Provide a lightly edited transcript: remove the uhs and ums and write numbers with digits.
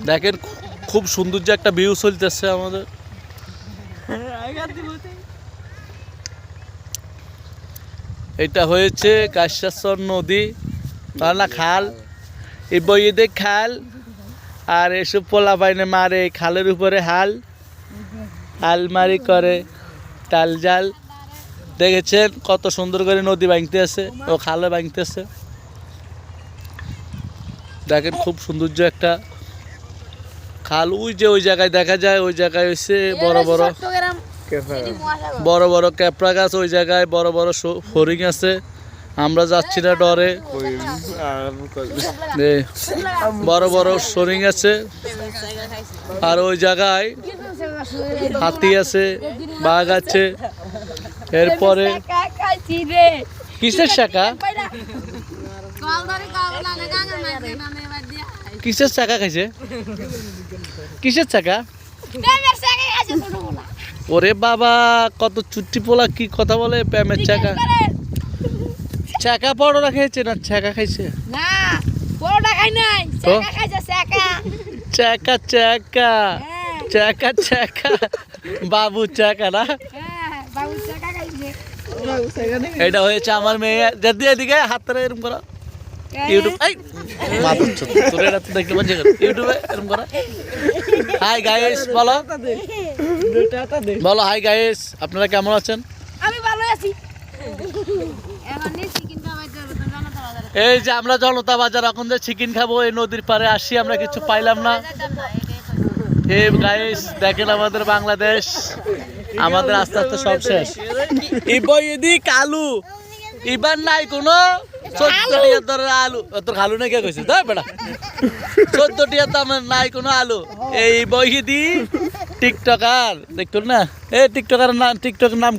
দেখেন খুব সুন্দর যে একটা ভিউ চলতেছে আমাদের। এটা হয়েছে কাশিয়াচর নদী না খাল, এই বইয়ে খাল। আর এসব পোলা বাইনে মারে খালের উপরে হাল মারি করে টাল জাল। দেখেছেন কত সুন্দর করে নদী ভাঙতে আছে ও খালে ভাঙতেছে। দেখেন খুব সৌন্দর্য একটা খাল। ওই যে ওই জায়গায় দেখা যায়, ওই জায়গায় হচ্ছে বড় বড় ক্যাপড়া গাছ, ওই জায়গায় বড় বড় হরিণ আছে। আমরা যাচ্ছি না ডরে, বড় বড় হরিণ আছে। আর ওই জায়গায় হাতি আছে, বাঘ আছে। এরপরে কিসের শাখা, কিসের চাকা খাইছে, কিসের চাকা? ওরে বাবা, কত চুট্টি পোলা কি কথা বলে, প্যামের চাকা। চাকা পরোটা খেয়েছে না চাকা খাইছে? না পরোটা খাই নাই, চাকা খাইছে। চাকা চাকা চাকা চাকা বাবু চাকা না? বাবু চাকা খাইছে। এটা হয়েছে আমার মেয়ে। যদি এদিকে হাতটা এরকম করা ইউটিউব, এই মাদুর চোদ তোর এটা তো দেখতে পাচ্ছি ইউটিউবে এরকম করা। হাই গাইস বলো, বলো হাই গাইস, আপনারা কেমন আছেন? আমি ভালো আছি। এখানে চিকেন খাওয়াই যাবে তো জনতা বাজারে। এই যে আমরা জনতা বাজার এখন যে চিকেন খাবো, এই নদীর পাড়ে আসি, আমরা কিছু পাইলাম না। এই গাইস দেখেন আমাদের বাংলাদেশ, আমাদের আস্তে আস্তে সব শেষ। ইবদি কালু এবার নাই কোনো 14 টিয়া তোর আলু, তোর খালু না কে কইছিস বেটা? 14 টিয়া দামের নাই কোনো আলু। এই বইদি টিকটকার দেখতো না, এই টিকটকার নাম, টিকটকের নাম কি?